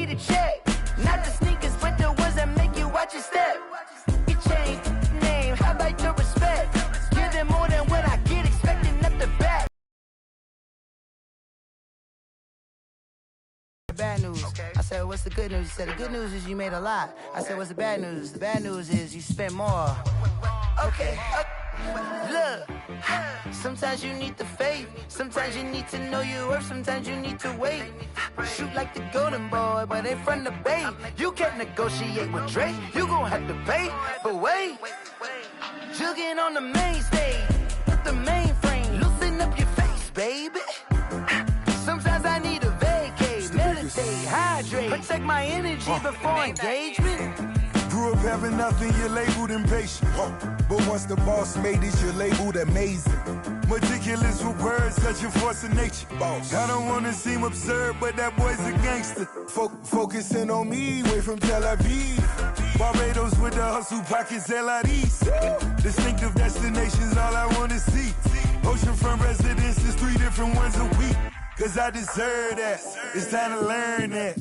need a check. Not the sneakers, but the ones that make you watch your step. Your chain, name, how about your respect? Give them more than what I get, expecting up the back. Bad news. I said, what's the good news? He said, the good news is you made a lot. I said, what's the bad news? The bad news is you spent more. Okay. Look, sometimes you need the faith. Sometimes you need to know your worth. Sometimes you need to wait. Shoot like the golden boy, but ain't from the bay. You can't negotiate with Drake. You gon' have to pay. But wait, jugging on the main stage with the mainframe. Loosen up your face, baby. Sometimes I need a vacate, meditate, hydrate, protect my energy before engagement. Grew up having nothing, you're labeled impatient. But once the boss made it, you're labeled amazing. Meticulous with words, such a force of nature. Boss. I don't wanna seem absurd, but that boy's a gangster. Focusing on me, way from Tel Aviv. Barbados with the hustle pockets, LIDs. Distinctive destinations, all I wanna see. Oceanfront residences, 3 different ones a week. Cause I deserve that. It's time to learn that.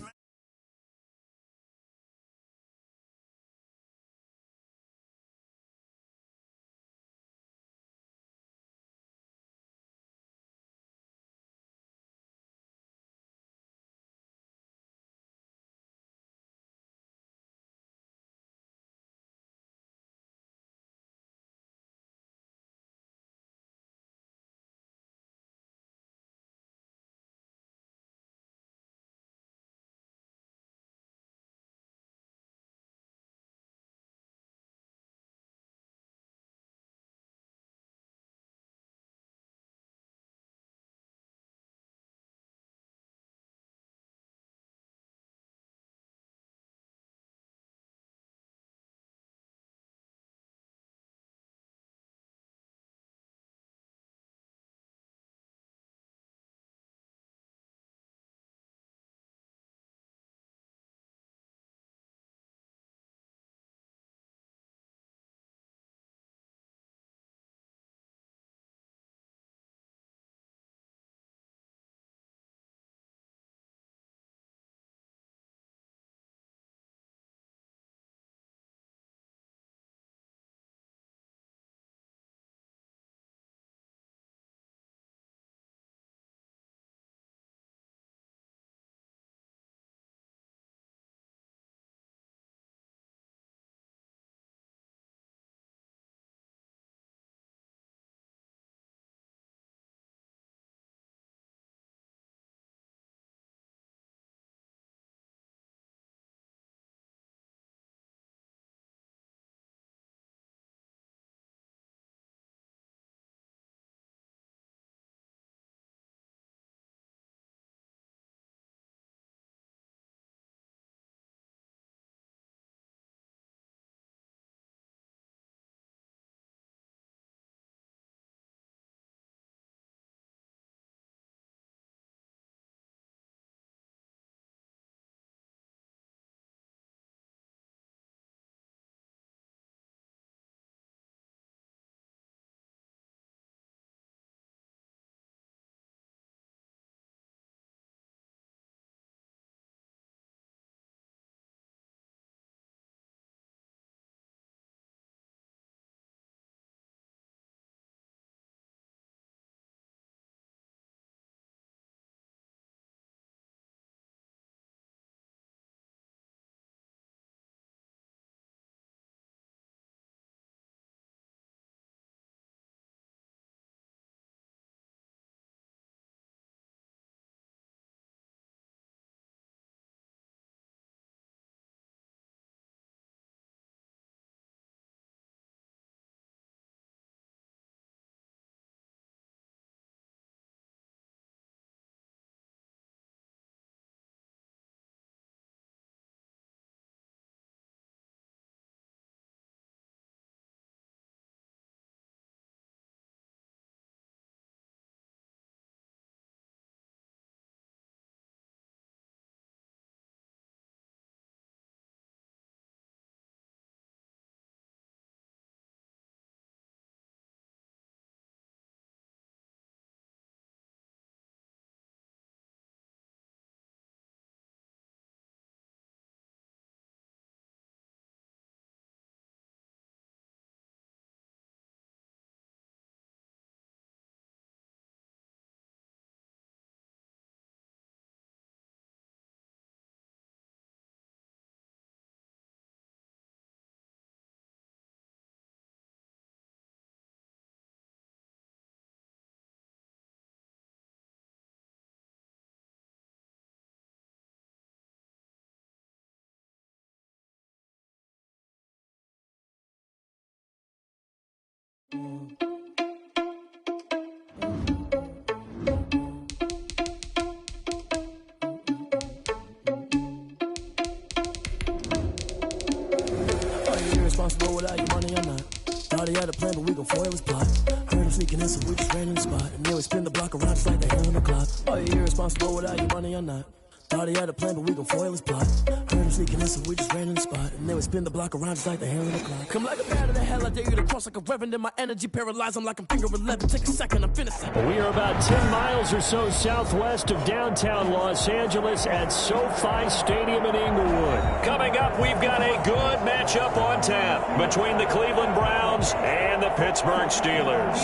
Irresponsible without your money or not. Thought he had a plan, but we gon' foil his plot. Heard him sneaking in, so we just ran in the spot. And then we spin the block around just like the hand on the clock. Are you irresponsible without your money or not? Thought he had a plan, but we gon' foil his plot. Heard him sneaking in, so we just ran in the spot. And then we spin the block around just like the hand on the clock. Come like a bat of the hell, I dare you to cross like a reverend. In my energy paralyzed, I'm like I'm finger 11. Take a second, I'm finna second. We are about 10 miles or so southwest of downtown Los Angeles at SoFi Stadium in Inglewood. Coming up, we've got a good matchup on tap between the Cleveland Browns and the Pittsburgh Steelers.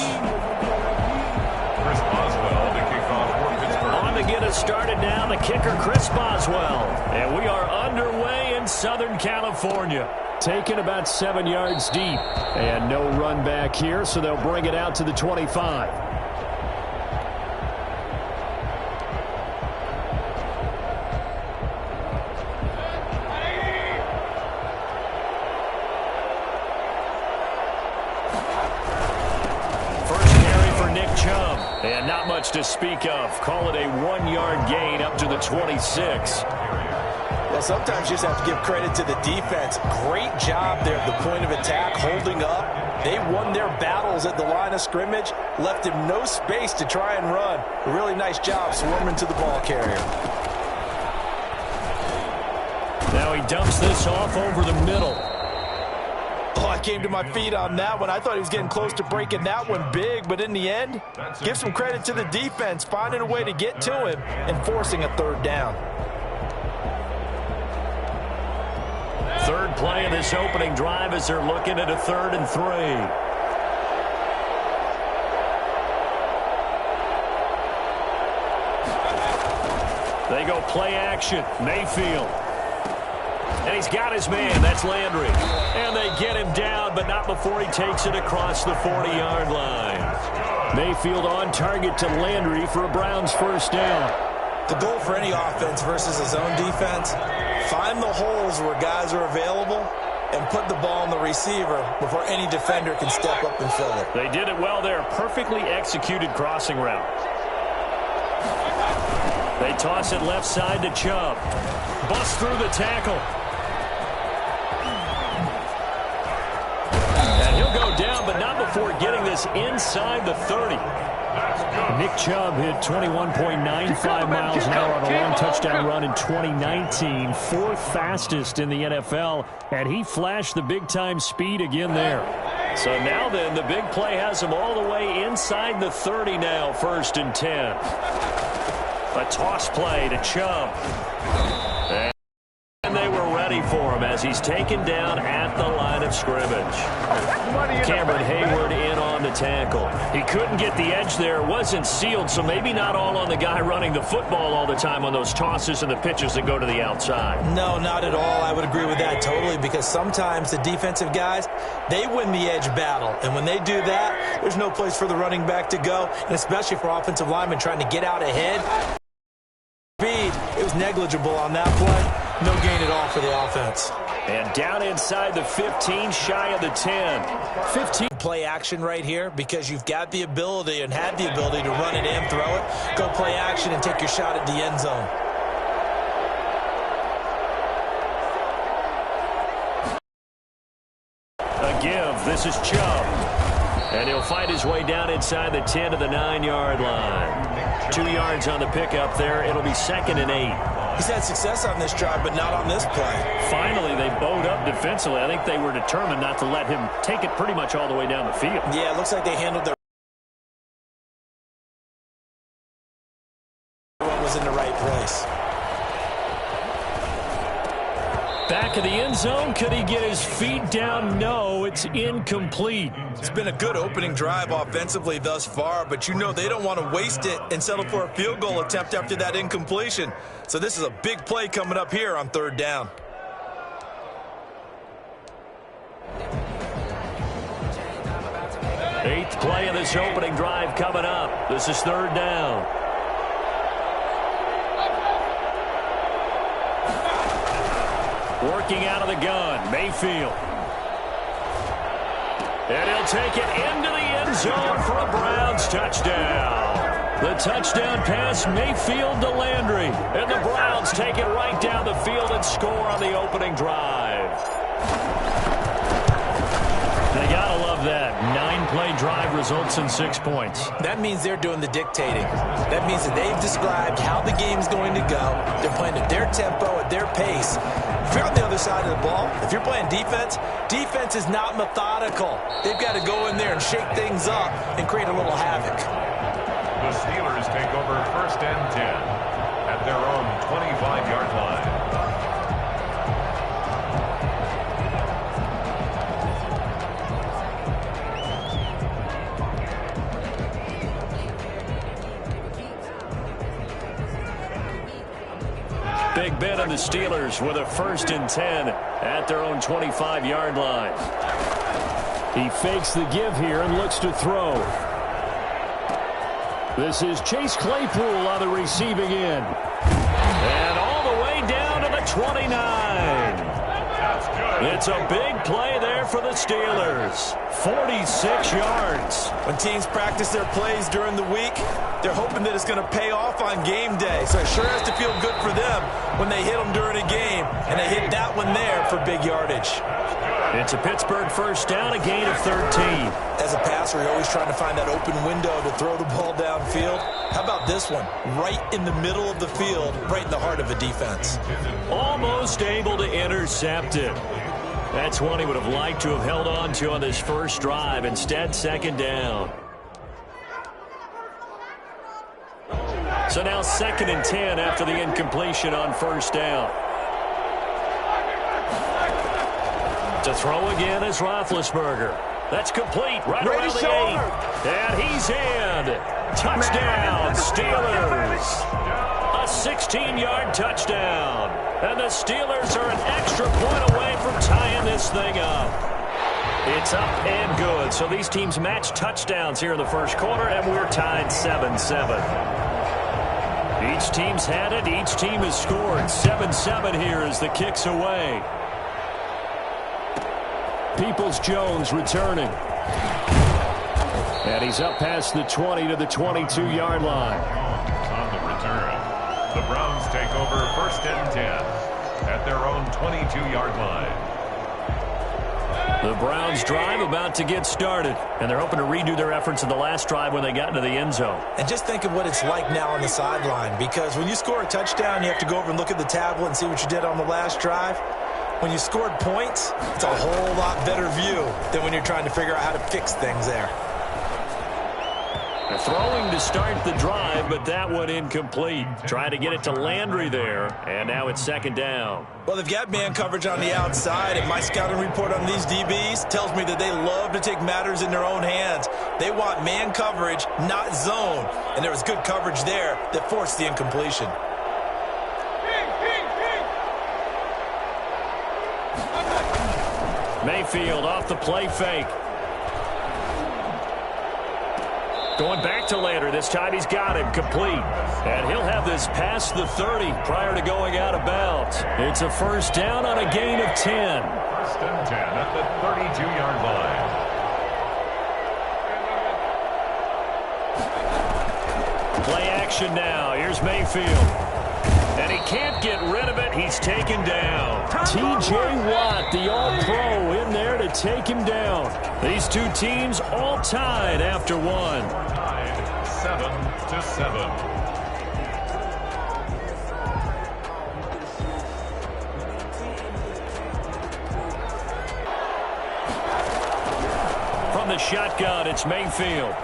Chris Boswell to kick off for Pittsburgh. On to get us started now, the kicker Chris Boswell. And we are underway in Southern California. Taken about 7 yards deep. And no run back here, so they'll bring it out to the 25. And not much to speak of. Call it a 1-yard gain up to the 26. Well, sometimes you just have to give credit to the defense. Great job there at the point of attack, holding up. They won their battles at the line of scrimmage, left him no space to try and run. A really nice job swarming to the ball carrier. Now he dumps this off over the middle. Oh, I came to my feet on that one. I thought he was getting close to breaking that one big, but in the end, give some credit to the defense, finding a way to get to him and forcing a third down. Third play of this opening drive as they're looking at a 3rd and 3. They go play action. Mayfield. And he's got his man. That's Landry. And they get him down, but not before he takes it across the 40-yard line. Mayfield on target to Landry for a Browns first down. The goal for any offense versus his own defense, find the holes where guys are available and put the ball on the receiver before any defender can step up and fill it. They did it well there. Perfectly executed crossing route. They toss it left side to Chubb. Bust through the tackle. And he'll go down, but not before getting this inside the 30. Nick Chubb hit 21.95 miles an hour on a long touchdown run in 2019. 4th fastest in the NFL, and he flashed the big-time speed again there. So now then, the big play has him all the way inside the 30 now, 1st and 10. A toss play to Chubb. And they were ready for him as he's taken down at the line of scrimmage. Cameron Hayward in on the tackle. He couldn't get the edge there. It wasn't sealed, so maybe not all on the guy running the football all the time on those tosses and the pitches that go to the outside. No, not at all. I would agree with that totally, because sometimes the defensive guys, they win the edge battle. And when they do that, there's no place for the running back to go, and especially for offensive linemen trying to get out ahead. Speed, it was negligible on that play. No gain at all for the offense. And down inside the 15, shy of the 10. 15. Play action right here because you've got the ability and had the ability to run it in, throw it. Go play action and take your shot at the end zone. A give. This is Chubb. And he'll fight his way down inside the 10 to the 9-yard line. 2 yards on the pickup there. It'll be 2nd and 8. He's had success on this drive, but not on this play. Finally, they bowed up defensively. I think they were determined not to let him take it pretty much all the way down the field. Yeah, it looks like they handled their... was in the right place. Back of the end zone. Could he get his feet down? No, it's incomplete. It's been a good opening drive offensively thus far, but you know they don't want to waste it and settle for a field goal attempt after that incompletion. So this is a big play coming up here on 3rd down. Eighth play of this opening drive coming up. This is 3rd down. Working out of the gun, Mayfield. And he'll take it into the end zone for a Browns touchdown. The touchdown pass, Mayfield to Landry. And the Browns take it right down the field and score on the opening drive. They gotta love that. 9-play drive results in 6 points. That means they're doing the dictating. That means that they've described how the game's going to go. They're playing at their tempo, at their pace. If you're on the other side of the ball, if you're playing defense, defense is not methodical. They've got to go in there and shake things up and create a little havoc. The Steelers take over 1st and 10 at their own 25-yard line. Big Ben and the Steelers with a 1st and 10 at their own 25-yard line. He fakes the give here and looks to throw. This is Chase Claypool on the receiving end. And all the way down to the 29. That's good. It's a big play there for the Steelers. 46 yards. When teams practice their plays during the week, they're hoping that it's going to pay off on game day. So it sure has to feel good for them when they hit them during a game, and they hit that one there for big yardage. It's a Pittsburgh 1st down, a gain of 13. As a passer, you're always trying to find that open window to throw the ball downfield. How about this one? Right in the middle of the field, right in the heart of a defense. Almost able to intercept it. That's one he would have liked to have held on to on this first drive. Instead, 2nd down. So now 2nd and 10 after the incompletion on 1st down. To throw again is Roethlisberger. That's complete right around the 8. And he's in. Touchdown, Steelers. A 16-yard touchdown. And the Steelers are an extra point away from tying this thing up. It's up and good. So these teams match touchdowns here in the first quarter, and we're tied 7-7. Each team's had it. Each team has scored. 7-7 here as the kick's away. Peoples-Jones returning. And he's up past the 20 to the 22-yard line. On the return, the Browns take over 1st and 10 at their own 22-yard line. The Browns drive about to get started, and they're hoping to redo their efforts in the last drive when they got into the end zone. And just think of what it's like now on the sideline, because when you score a touchdown, you have to go over and look at the tablet and see what you did on the last drive. When you scored points, it's a whole lot better view than when you're trying to figure out how to fix things there. They're throwing to start the drive, but that one incomplete. Trying to get it to Landry there, and now it's 2nd down. Well, they've got man coverage on the outside, and my scouting report on these DBs tells me that they love to take matters in their own hands. They want man coverage, not zone, and there was good coverage there that forced the incompletion. Mayfield off the play fake. Going back to Landry. This time he's got him complete. And he'll have this past the 30 prior to going out of bounds. It's a 1st down on a gain of 10. 1st and 10 at the 32-yard line. Play action now. Here's Mayfield. And he can't get rid of it. He's taken down. T.J. Watt, the All-Pro, in there to take him down. These two teams all tied after one. Tied 7-7. From the shotgun, it's Mayfield.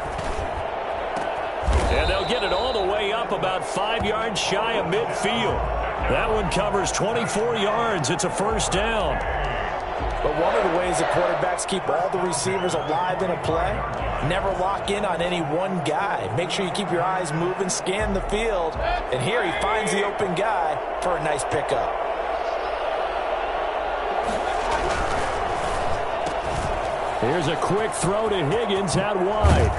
And they'll get it all the way up about 5 yards shy of midfield. That one covers 24 yards. It's a 1st down. But one of the ways that quarterbacks keep all the receivers alive in a play, never lock in on any one guy. Make sure you keep your eyes moving, scan the field. And here he finds the open guy for a nice pickup. Here's a quick throw to Higgins out wide.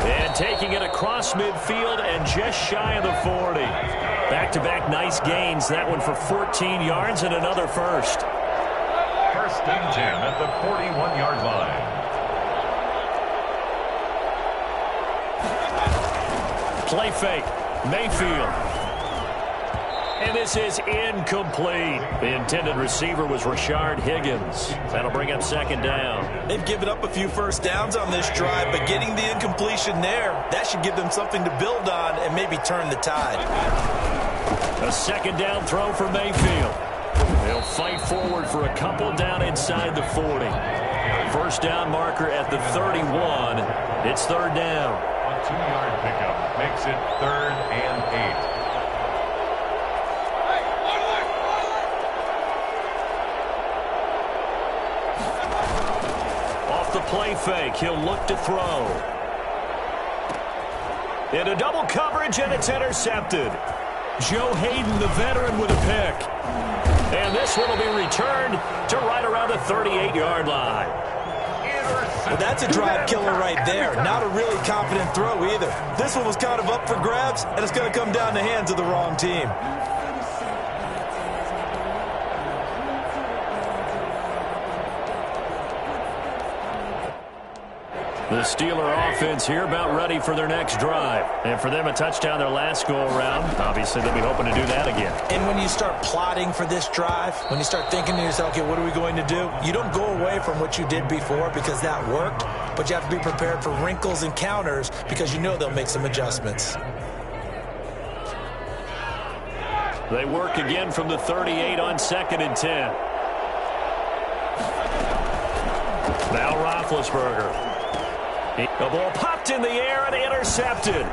And taking it across midfield and just shy of the 40. Back-to-back nice gains. That one for 14 yards and another 1st. 1st and 10 at the 41-yard line. Play fake. Mayfield. And this is incomplete. The intended receiver was Rashard Higgins. That'll bring up second down. They've given up a few first downs on this drive, but getting the incompletion there, that should give them something to build on and maybe turn the tide. A second down throw for Mayfield. They'll fight forward for a couple down inside the 40. First down marker at the 31. It's third down. A 2-yard pickup makes it 3rd and 8. Off the play fake, he'll look to throw. Into double coverage, and it's intercepted. Joe Hayden, the veteran, with a pick. And this one will be returned to right around the 38-yard line. Well, that's a drive killer right there. Not a really confident throw either. This one was kind of up for grabs, and it's going to come down in the hands of the wrong team. The Steeler offense here about ready for their next drive. And for them, a touchdown their last go-around. Obviously, they'll be hoping to do that again. And when you start plotting for this drive, when you start thinking to yourself, okay, what are we going to do? You don't go away from what you did before because that worked, but you have to be prepared for wrinkles and counters because you know they'll make some adjustments. They work again from the 38 on 2nd and 10. Now Roethlisberger. The ball popped in the air and intercepted.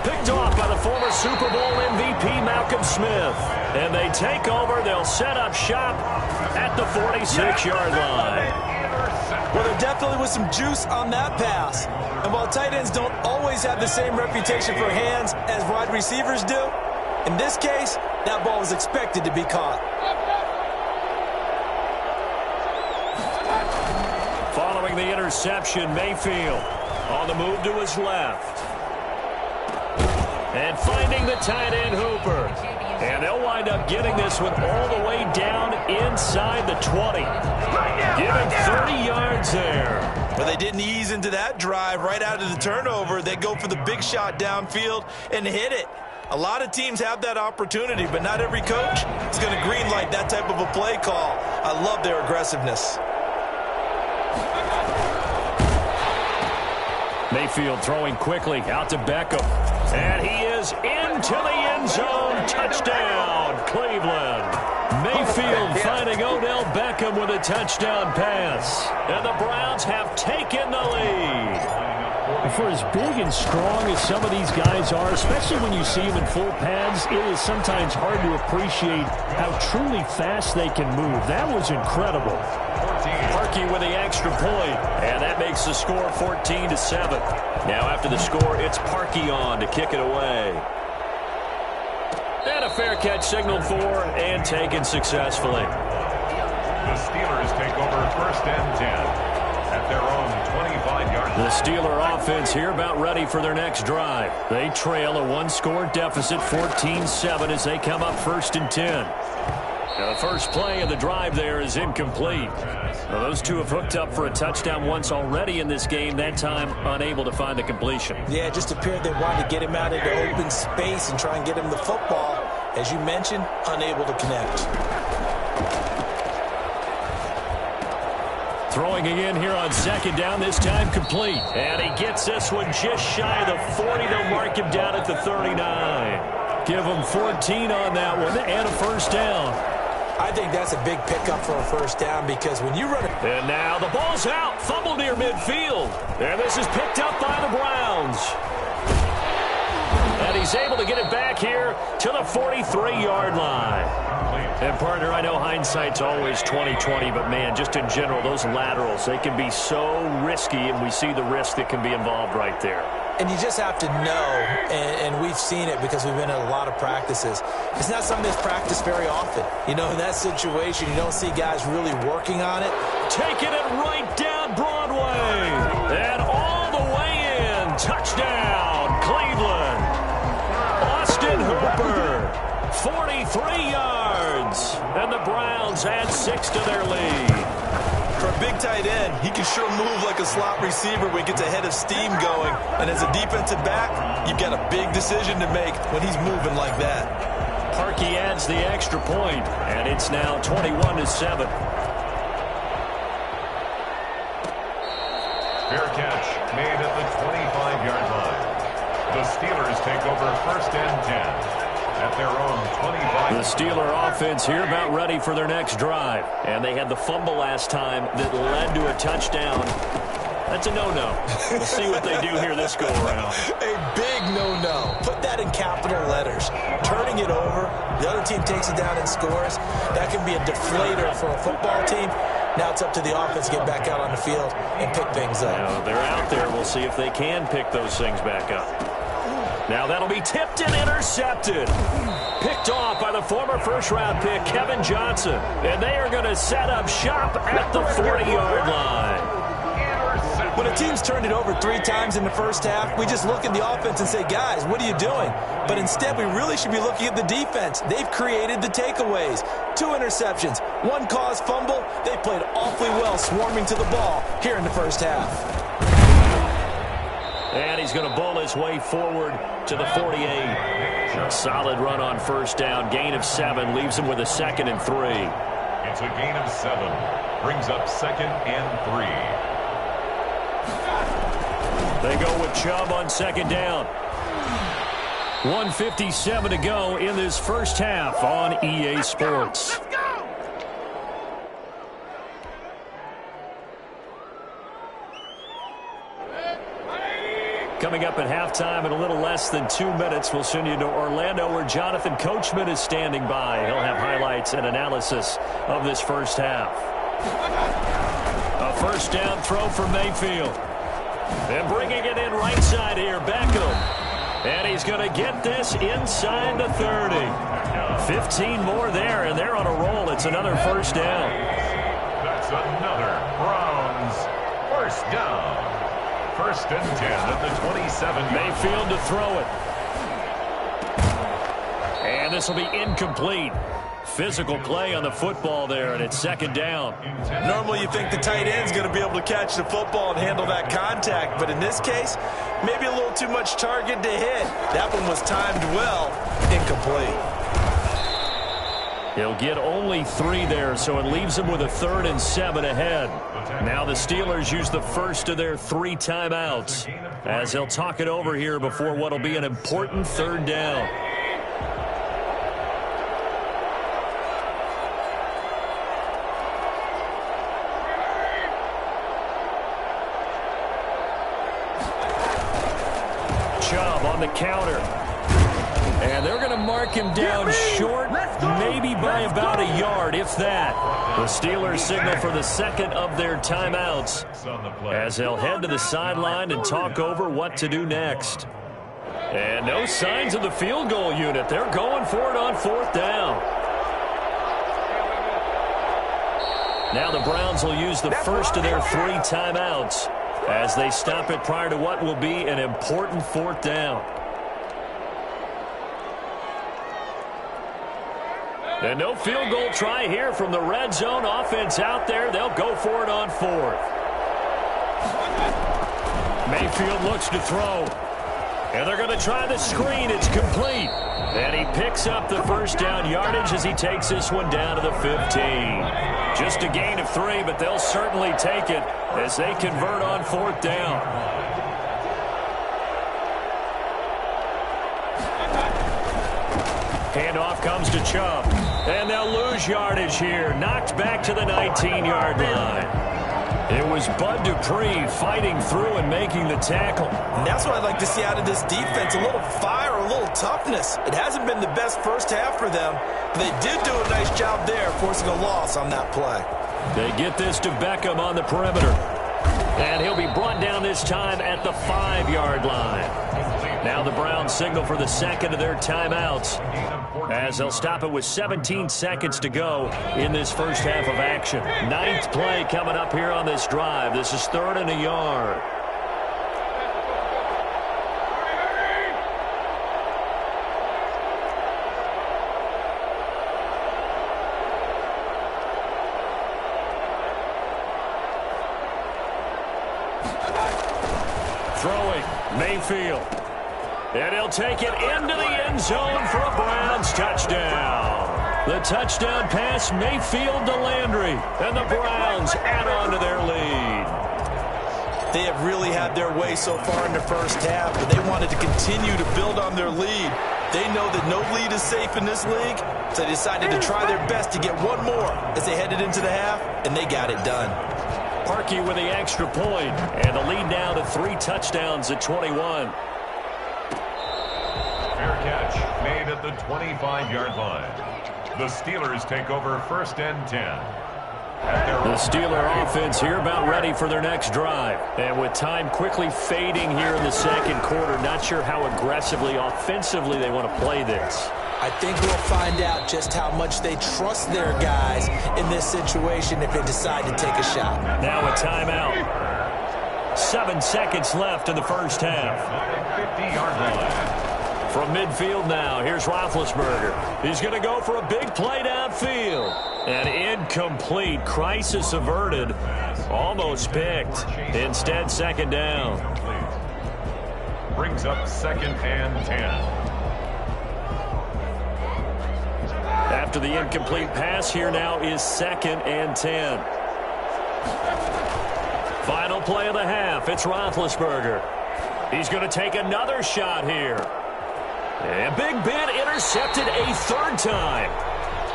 Picked off by the former Super Bowl MVP Malcolm Smith. And they take over. They'll set up shop at the 46-yard line. Well, there definitely was some juice on that pass. And while tight ends don't always have the same reputation for hands as wide receivers do, in this case, that ball was expected to be caught. Following the interception, Mayfield on the move to his left. And finding the tight end Hooper. And they'll wind up getting this one all the way down inside the 20. Giving 30 yards there. But they didn't ease into that drive right out of the turnover. They go for the big shot downfield and hit it. A lot of teams have that opportunity, but not every coach is going to greenlight that type of a play call. I love their aggressiveness. Mayfield throwing quickly out to Beckham. And he is into the end zone. Touchdown, Cleveland. Mayfield finding Odell Beckham with a touchdown pass. And the Browns have taken the lead. For as big and strong as some of these guys are, especially when you see them in full pads, it is sometimes hard to appreciate how truly fast they can move. That was incredible. Parkey with the extra point, and that makes the score 14-7. Now after the score, it's Parkey on to kick it away. And a fair catch signaled for and taken successfully. The Steelers take over 1st and 10 at their own 25-yard line. The Steeler offense here about ready for their next drive. They trail a one-score deficit, 14-7, as they come up 1st and 10. Now the first play of the drive there is incomplete. Now those two have hooked up for a touchdown once already in this game, that time unable to find the completion. Yeah, it just appeared they wanted to get him out into open space and try and get him the football. As you mentioned, unable to connect. Throwing again here on 2nd down, this time complete. And he gets this one just shy of the 40. They'll mark him down at the 39. Give him 14 on that one and a first down. I think that's a big pickup for a first down because when you run it. And now the ball's out. Fumble near midfield. And this is picked up by the Browns. And he's able to get it back here to the 43-yard line. And, partner, I know hindsight's always 20/20, but, man, just in general, those laterals, they can be so risky, and we see the risk that can be involved right there. And you just have to know, and we've seen it because we've been at a lot of practices. It's not something that's practiced very often. You know, in that situation, you don't see guys really working on it. Taking it right down Broadway. And all the way in. Touchdown, Cleveland. Austin Hooper, 43 yards. And the Browns add 6 to their lead. For a big tight end, he can sure move like a slot receiver when he gets a head of steam going. And as a defensive back, you've got a big decision to make when he's moving like that. Parkey adds the extra point, and it's now 21-7. Fair catch made at the 25-yard line. The Steelers take over 1st and 10 at their own 25. The Steeler offense here about ready for their next drive. And they had the fumble last time that led to a touchdown. That's a no-no. We'll see what they do here this go-around. A big no-no. Put that in capital letters. Turning it over, the other team takes it down and scores. That can be a deflator for a football team. Now it's up to the offense to get back out on the field and pick things up. Now, they're out there. We'll see if they can pick those things back up. Now that'll be tipped and intercepted. Picked off by the former first-round pick, Kevin Johnson. And they are going to set up shop at the 40-yard line. When a team's turned it over 3 times in the first half, we just look at the offense and say, guys, what are you doing? But instead, we really should be looking at the defense. They've created the takeaways. 2 interceptions, 1 caused fumble. They played awfully well swarming to the ball here in the first half. And he's going to bowl his way forward to the 48. A solid run on first down. Gain of 7 leaves him with a 2nd and 3. It's a gain of 7. Brings up 2nd and 3. They go with Chubb on 2nd down. 1:57 to go in this first half on EA Sports. Coming up at halftime in a little less than 2 minutes, we'll send you to Orlando where Jonathan Coachman is standing by. He'll have highlights and analysis of this first half. A first down throw for Mayfield. And bringing it in right side here, Beckham. And he's going to get this inside the 30. 15 more there, and they're on a roll. It's another first down. That's another Browns first down. 1st and 10 at the 27. Mayfield to throw it. And this will be incomplete. Physical play on the football there, and it's 2nd down. Normally you think the tight end's going to be able to catch the football and handle that contact, but in this case, maybe a little too much target to hit. That one was timed well, incomplete. He'll get only 3 there, so it leaves him with a 3rd and 7 ahead. Now the Steelers use the first of their 3 timeouts as they'll talk it over here before what will be an important 3rd down. Chubb on the counter. And they're going to mark him down short, maybe by about a yard, if that. The Steelers signal for the 2nd of their timeouts as they'll head to the sideline and talk over what to do next. And no signs of the field goal unit. They're going for it on 4th down. Now the Browns will use the first of their 3 timeouts as they stop it prior to what will be an important 4th down. And no field goal try here from the red zone offense out there. They'll go for it on 4th. Mayfield looks to throw. And they're going to try the screen. It's complete. And he picks up the first down yardage as he takes this one down to the 15. Just a gain of 3, but they'll certainly take it as they convert on 4th down. Handoff comes to Chubb. And they'll lose yardage here. Knocked back to the 19-yard line. It was Bud Dupree fighting through and making the tackle. And that's what I'd like to see out of this defense, a little fire, a little toughness. It hasn't been the best first half for them, but they did do a nice job there, forcing a loss on that play. They get this to Beckham on the perimeter. And he'll be brought down this time at the 5-yard line. Now the Browns signal for the 2nd of their timeouts as they'll stop it with 17 seconds to go in this first half of action. 9th play coming up here on this drive. This is 3rd and a yard. throwing, Mayfield. And he'll take it into the end zone for a Browns touchdown. The touchdown pass, Mayfield to Landry. And the Browns add on to their lead. They have really had their way so far in the first half, but they wanted to continue to build on their lead. They know that no lead is safe in this league, so they decided to try their best to get one more as they headed into the half, and they got it done. Parkey with the extra point, and the lead now to 3 touchdowns at 21. Fair catch made at the 25-yard line. The Steelers take over 1st and 10. The Steeler offense here about ready for their next drive. And with time quickly fading here in the second quarter, not sure how aggressively, offensively they want to play this. I think we'll find out just how much they trust their guys in this situation if they decide to take a shot. Now a timeout. 7 seconds left in the first half. 50-yard line. From midfield now, here's Roethlisberger. He's going to go for a big play downfield. And incomplete. Crisis averted. Almost picked. Instead, second down. Brings up 2nd and 10. After the incomplete pass, here now is 2nd and 10. Final play of the half. It's Roethlisberger. He's going to take another shot here. And Big Ben intercepted a 3rd time.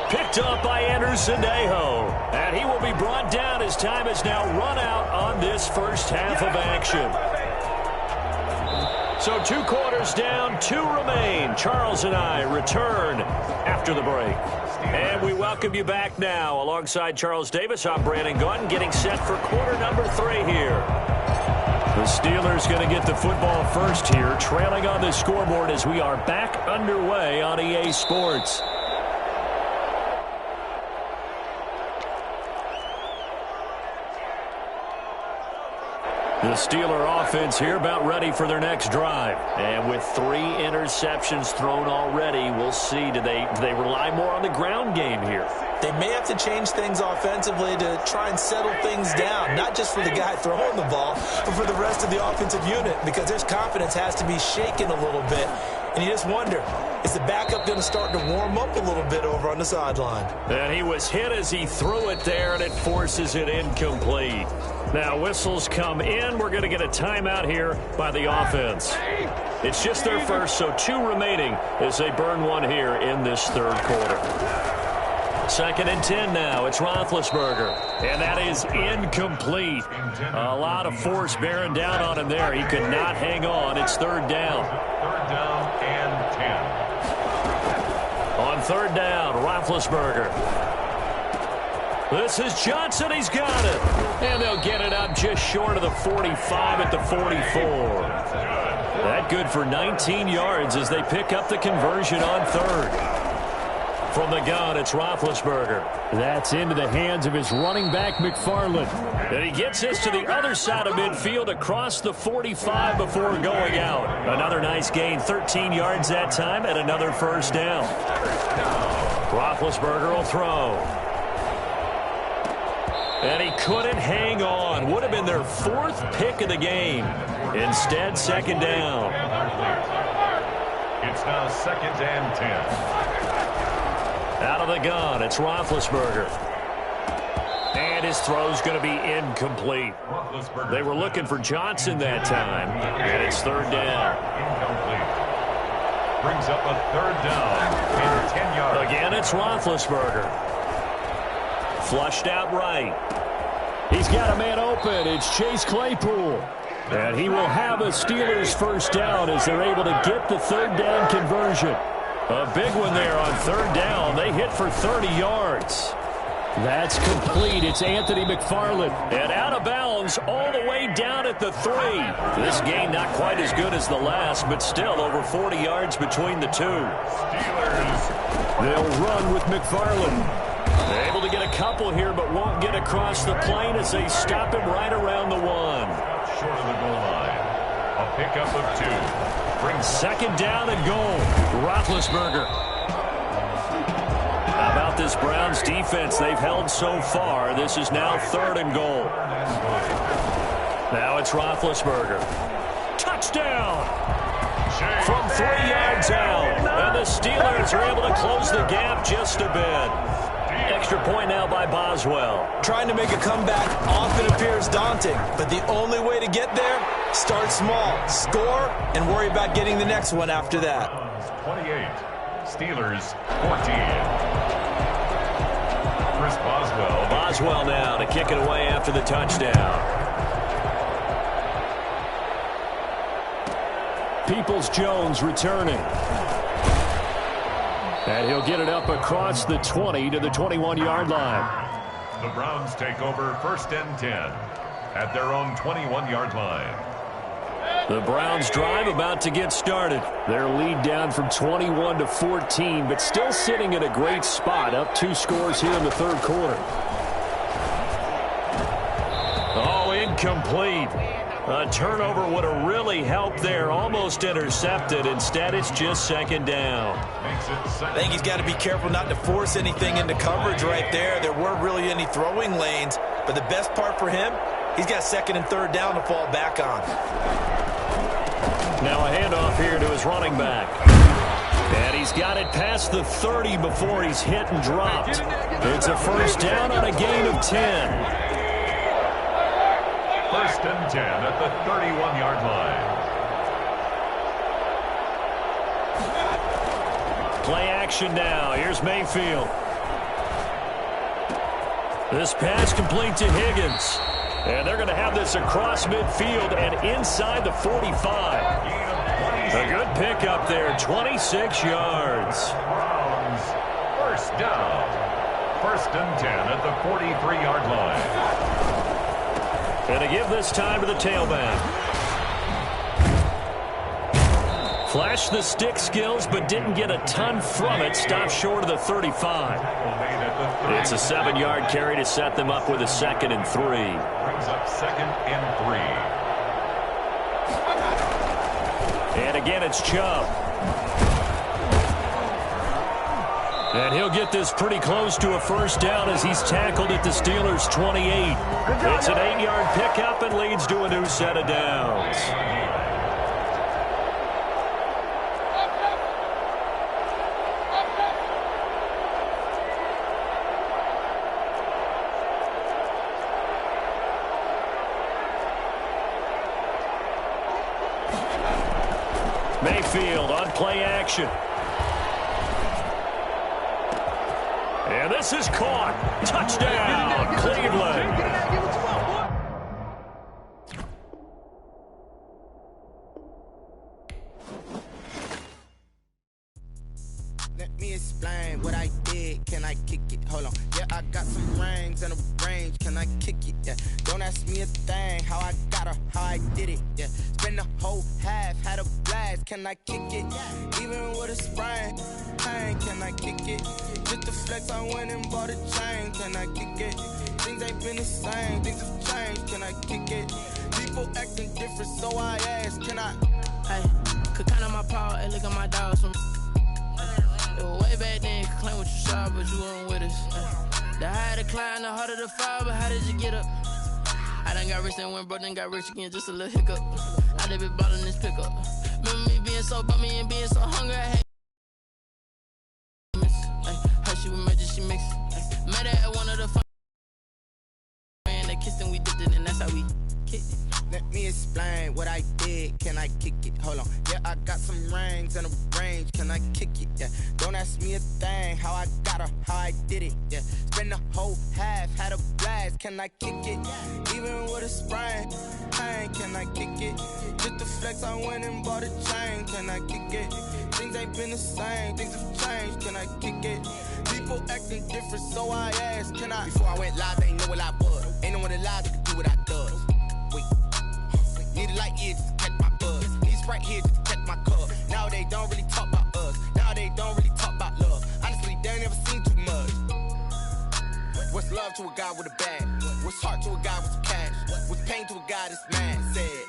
Picked up by Anderson-Aho. And he will be brought down as time has now run out on this first half of action. So 2 quarters down, 2 remain. Charles and I return after the break. And we welcome you back now. Alongside Charles Davis, I'm Brandon Gaudin, getting set for quarter number 3 here. The Steelers going to get the football first here, trailing on the scoreboard as we are back underway on EA Sports. The Steeler offense here about ready for their next drive. And with 3 interceptions thrown already, we'll see. Do they rely more on the ground game here? They may have to change things offensively to try and settle things down, not just for the guy throwing the ball, but for the rest of the offensive unit, because their confidence has to be shaken a little bit. And you just wonder, is the backup going to start to warm up a little bit over on the sideline? And he was hit as he threw it there, and it forces it incomplete. Now whistles come in. We're going to get a timeout here by the offense. It's just their first, so 2 remaining as they burn one here in this 3rd quarter. 2nd and 10 now. It's Roethlisberger. And that is incomplete. A lot of force bearing down on him there. He could not hang on. It's 3rd down. 3rd down and 10. On 3rd down, Roethlisberger. This is Johnson. He's got it. And they'll get it up just short of the 45 at the 44. That good for 19 yards as they pick up the conversion on 3rd. From the gun, it's Roethlisberger. That's into the hands of his running back, McFarland. And he gets this to the other side of midfield across the 45 before going out. Another nice gain, 13 yards that time, and another first down. Roethlisberger will throw. And he couldn't hang on. Would have been their 4th pick of the game. Instead, 2nd down. It's now 2nd and 10. Out of the gun, it's Roethlisberger. And his throw's going to be incomplete. They were looking for Johnson that time. And it's 3rd down. Incomplete. Brings up a 3rd down and 10 yards. Again, it's Roethlisberger. Flushed out right. He's got a man open. It's Chase Claypool. And he will have a Steelers first down as they're able to get the 3rd down conversion. A big one there on 3rd down. They hit for 30 yards. That's complete. It's Anthony McFarland. And out of bounds all the way down at the 3. This game not quite as good as the last, but still over 40 yards between the 2. Steelers. They'll run with McFarland. Able to get a couple here, but won't get across the plane as they stop him right around the 1. Short of the goal line. A pickup of 2. Brings 2nd down and goal. Roethlisberger. How about this Browns defense they've held so far? This is now 3rd and goal. Now it's Roethlisberger. Touchdown! From 3 yards out. And the Steelers are able to close the gap just a bit. Extra point now by Boswell. Trying to make a comeback often appears daunting, but the only way to get there, start small, score, and worry about getting the next one after that. 28, Steelers 14. Chris Boswell. Boswell now to kick it away after the touchdown. Peoples-Jones returning. And he'll get it up across the 20 to the 21-yard line. The Browns take over 1st and 10 at their own 21-yard line. The Browns drive about to get started. Their lead down from 21 to 14, but still sitting in a great spot, up 2 scores here in the third quarter. Oh, incomplete. A turnover would have really helped there. Almost intercepted. Instead, it's just 2nd down. I think he's got to be careful not to force anything into coverage right there. There weren't really any throwing lanes, but the best part for him, he's got 2nd and 3rd down to fall back on. Now a handoff here to his running back. And he's got it past the 30 before he's hit and dropped. It's a 1st down on a gain of 10. 1st and 10 at the 31-yard line. Play action now. Here's Mayfield. This pass complete to Higgins. And they're going to have this across midfield and inside the 45. A good pickup there, 26 yards. Browns 1st down. 1st and 10 at the 43-yard line. And to give this time to the tailback. Flashed the stick skills, but didn't get a ton from it. Stopped short of the 35. It's a 7-yard carry to set them up with a 2nd and 3. Brings up 2nd and 3. And again, it's Chubb. And he'll get this pretty close to a 1st down as he's tackled at the Steelers' 28. It's an 8-yard pickup and leads to a new set of downs. Mayfield on play action. And this is caught. Touchdown, Cleveland. Let me explain what I did. Can I kick it? Hold on. Yeah, I got some rings and a range. Can I kick it? Yeah. Don't ask me a thing. How I got her, how I did it. Yeah. Spend the whole half, had a blast. Can I kick it? Even with a sprain. Pain, can I kick it? Just the flex, I went and bought a chain. Can I kick it? Things ain't been the same. Things have changed. Can I kick it? People acting different, so I ask. Can I? Hey, could count on my power and look at my dogs from. Way back then, you could claim what you saw, but you weren't with us. The higher the climb, the harder the fall, but how did you get up? I done got rich and went broke, then got rich again, just a little hiccup. I done been ballin' this pickup. Remember me being so bummy and being so hungry, I had how she was magic, she mixed. Met her at one of the and they kissed and we dipped it, and that's how we kicked it. Let me explain what I did. Can I kick it? Hold on. Yeah, I got some rings and a range. Can I kick it? Yeah. Don't ask me a thing. How I got her, how I did it. Yeah. Spend the whole half, had a blast. Can I kick it? Even with a sprain. Pain, can I kick it? Just the flex, I went and bought a chain. Can I kick it? Things ain't been the same. Things have changed. Can I kick it? People acting different, so I asked. Can I? Before I went live, they know what I was. Ain't no one alive that can do what I does. Wait. Need a light year just to catch my buzz. Need Sprite here just to catch my cup. Now they don't really talk about us. Now they don't really talk about love. Honestly, they ain't never seen too much. What's love to a guy with a bag? What's heart to a guy with some cash? What's pain to a guy that's mad? Said.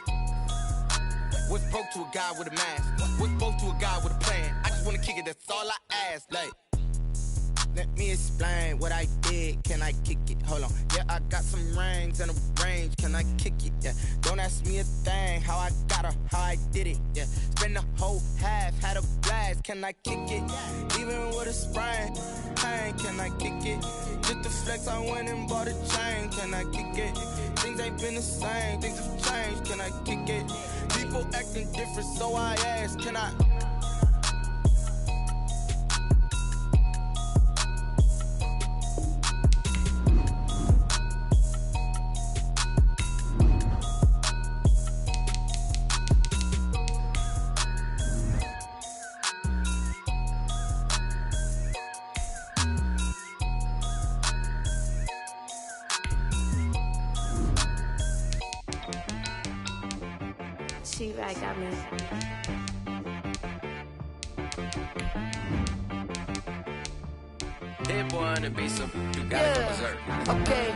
What's broke to a guy with a mask? What's both to a guy with a plan? I just wanna kick it, that's all I ask. Like, Let me explain what I did. Can I kick it? Hold on. Yeah, I got some rings and a range. Can I kick it? Yeah. Don't ask me a thing. How I got her, how I did it. Yeah. Spend the whole half, had a blast. Can I kick it? Even with a sprain. Pain, can I kick it? Just the flex, I went and bought a chain. Can I kick it? Things ain't been the same. Things have changed. Can I kick it? People acting different, so I ask. Can I? She-Rag got me. That boy on the beat, so you gotta go berserk. Okay.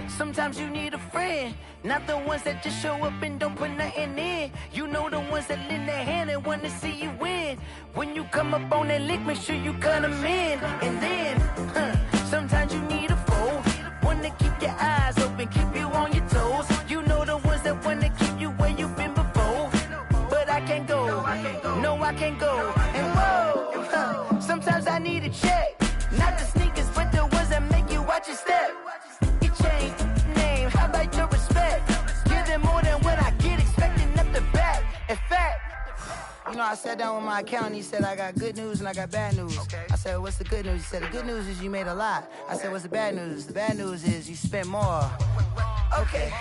Sometimes you need a friend, not the ones that just show up and don't put nothing in. You know the ones that lend their hand and want to see you win. When you come up on that lick, make sure you cut them in. And then, sometimes you need a foe, one to keep your eyes open, keep you on your toes. You know the ones that want to keep you where you've been before. But I can't go, no I can't go. And whoa, sometimes I need a check, not the sneakers, but the ones that make you watch your step. You change name, how about your respect? Give them more than what I get, expecting up the back. In fact, you know, I sat down with my accountant, he said I got good news and I got bad news. I said, what's the good news? He said, the good news is you made a lot. I said, what's the bad news? The bad news is you spent more. Okay,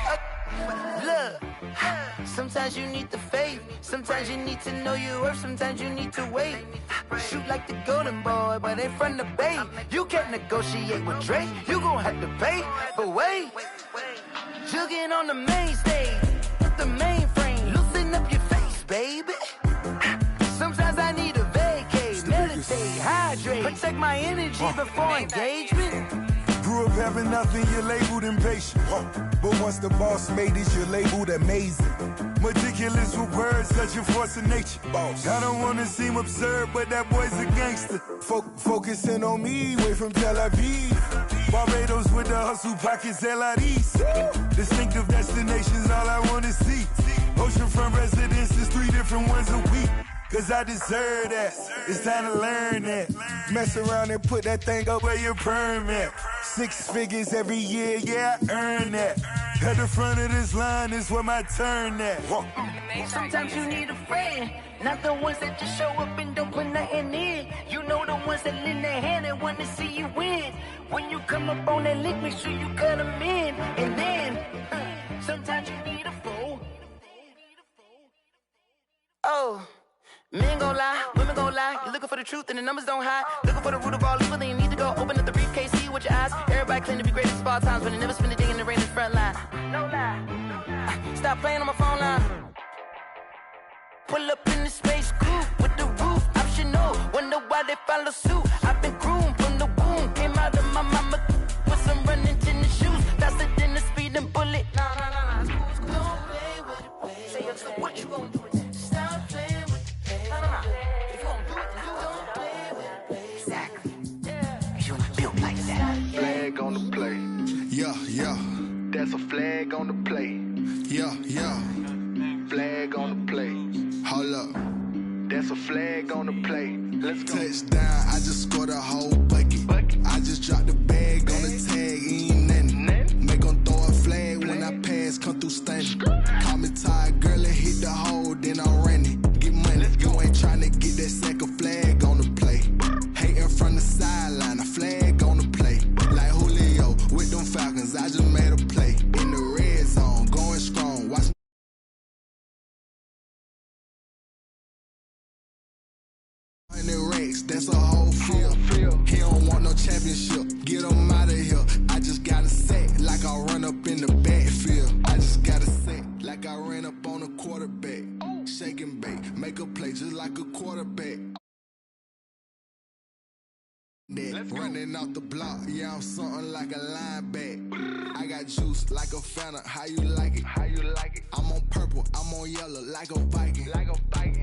look, sometimes you need the faith, sometimes you need to know your worth, sometimes you need to wait. Shoot like the golden boy, but in front of the bay. You can't negotiate with Drake, you gon' have to pay. But wait, jugging on the main stage, the mainframe, loosen up your face, baby. Sometimes I need a vacate, meditate, hydrate, protect my energy before engagement. Grew up having nothing, you're labeled impatient. But once the boss made it, you're labeled amazing. Meticulous with words, such a force of nature. I don't wanna seem absurd, but that boy's a gangster. Focusing on me, way from Tel Aviv. Barbados with the hustle pockets, LIDs. Distinctive destinations, all I wanna see. Oceanfront residences, 3 different ones a week. Cause I deserve that, it's time to learn that. Mess around and put that thing up where your perm at. 6 figures every year, yeah, I earn that. At the front of this line is where my turn at. Sometimes you need a friend, not the ones that just show up and don't put nothing in. You know the ones that lend their hand and want to see you win. When you come up on that lick, make sure you cut them in. And then, sometimes you need a foe. Oh. Men gon' lie, women gon' lie. You're looking for the truth and the numbers don't hide. Looking for the root of all evil, then you need to go open up the briefcase, see with your eyes. Everybody claim to be greatest of all times, but they never spend a day in the rain in the front line. No lie. Stop playing on my phone line. Pull up in the space coupe with the roof optional. Wonder why they follow suit. I've been groomed from the womb. Came out of my mama with some running tennis shoes. Faster than the speeding bullet. Nah. Don't play with it, play. Say so what you gon' do? Stop playing. Flag on the play. Yeah. That's a flag on the play. Yeah. Flag on the play. Hold up. That's a flag on the play. Let's go. Touchdown, I just scored a whole bucket. I just dropped the bag on the tag, ain't nothing. Make 'em throw a flag when I pass, come through stunning. Call me tired, girl, and hit the hole, then I'm running. Get money, you ain't tryna get that second flag on the play. Hating from the sideline, a flag on the play. Like Julio with them Falcons, I just made a play. In the red zone, going strong, watch. Racks, that's a Running off the block, yeah, I'm something like a linebacker. I got juice like a Fanta, how you like it? I'm on purple, I'm on yellow, like a Viking.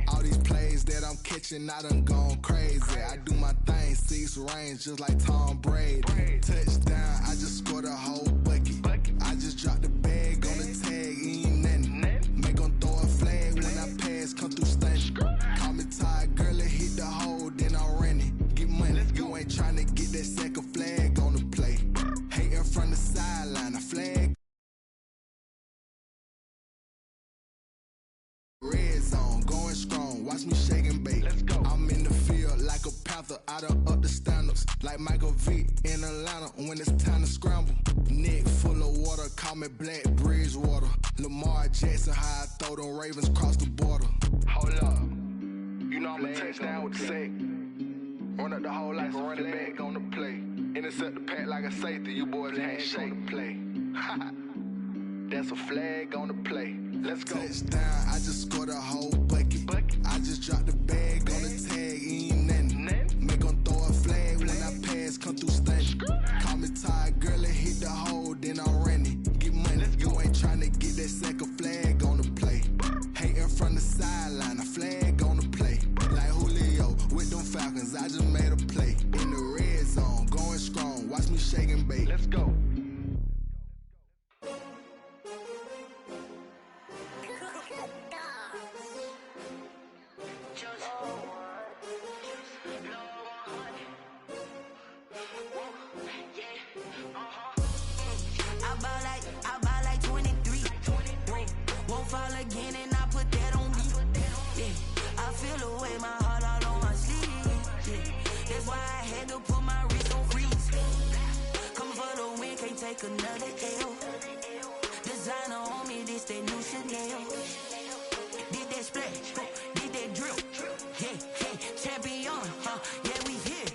All these plays that I'm catching, I done gone crazy. I do my thing, 6 range, just like Tom Brady. Touchdown, I just scored a whole bucket. I just dropped the bag on the tag, ain't nothing. Make 'em throw a flag when I pass, come through stunning. Call me tired, girl, it hit the hole, then I'm running. Get money, you ain't tryna get that second flag on the play. Hating from the sideline, a flag. Red zone, going strong, watch me shake and bake. I'm in the field like a panther, out of up the standards. Like Michael Vick in Atlanta when it's time to scramble. Neck full of water, call me Black Bridgewater. Lamar Jackson, how I throw them Ravens cross the border. Hold up, you know I'm a touchdown with the sack. Run up the whole like a running back on the play. Intercept the pack like a safety, you boys ain't shake the play. That's a flag on the play. Let's go. Touchdown, I just scored a whole bucket. I just dropped the bag on the tag, ain't nothing. Make 'em throw a flag when I pass, come through stunning. Call me tired, girl, it hit the hole, then I'm running. Get money, you ain't tryna get that second flag on the play. Hating from the sideline, a flag on the play. Like Julio with them Falcons, I just made a play. In the red zone, going strong, watch me shake and bake. Let's go. I buy like 23. Won't fall again and I put that on me. Yeah, I feel the way, my heart all on my sleeve. Yeah, that's why I had to put my wrist on freeze. Coming for the win, can't take another L. Designer on me, this that new Chanel. Did that splash, did that drill. Yeah, champion, yeah, we here.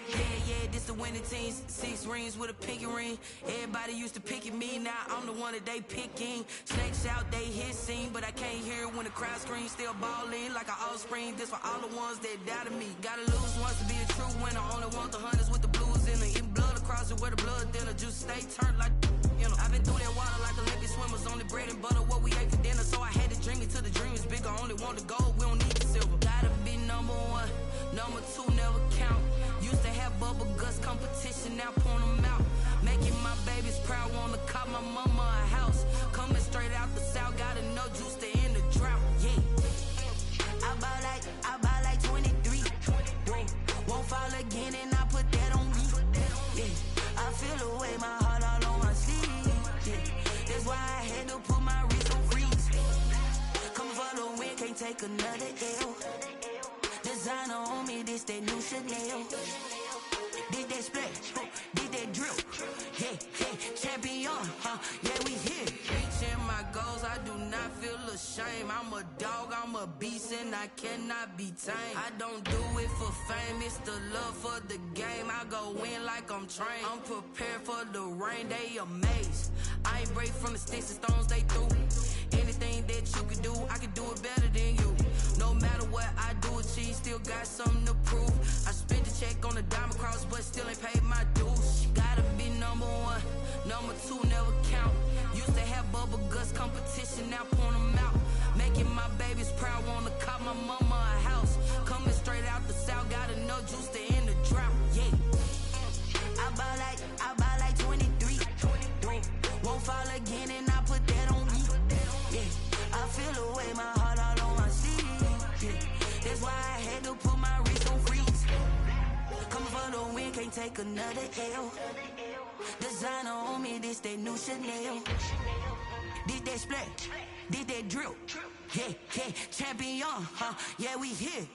Yeah, this the winning team. 6 rings with a pinky ring. Everybody used to pick at me, now I'm the one that they picking. Snakes out, they hit scene, but I can't hear it when the crowd screams. Still ballin' like an offspring. This for all the ones that doubted me. Gotta lose once to be a true winner. Only want the hunters with the blues in it. Eating blood across it where the blood thinner. Juice stay turned like, you know. I've been through that water like Olympic swimmers. Only bread and butter, what we ate for dinner. So I had to dream it till the dream is bigger. Only want the gold, we don't need the silver. Gotta be number 1, number 2 never count. Used to have bubble guts competition, now point them out. Making my babies proud, wanna cop my mama a house. Coming straight out the south, gotta know juice to end the drought. Yeah, I buy like 23. Won't fall again and I put that on me. Yeah, I feel the way, my heart all on my sleeve. Yeah, that's why I had to put my wrist on freeze. Coming for the win, can't take another L. Designer on me, this that new Chanel. Did that splash, did that drill. Yeah, champion, yeah, we here. Reaching my goals, I do not feel ashamed. I'm a dog, I'm a beast, and I cannot be tamed. I don't do it for fame, it's the love for the game. I go in like I'm trained. I'm prepared for the rain, they amazed. I ain't break from the sticks and stones they threw. Anything that you can do, I can do it better than you. No matter what I do, achieve, still got something to prove. I spent the check on the diamond cross, but still ain't paid my dues. Gotta be number 1, number 2 never count. Used to have bubble guts competition, now point them out. Making my babies proud, wanna cop my mama a house. Coming straight out the south, gotta know juice to end the drought. Yeah, I buy like 23. Won't fall again and I put that on me. Yeah, I feel the way, my heart all on my sleeve. Yeah, that's why I had to put my wrist on freeze. Coming for the win, can't take another L. Designer on me, this that new Chanel. Did that splash, did that drill. Yeah, champion, yeah, we here.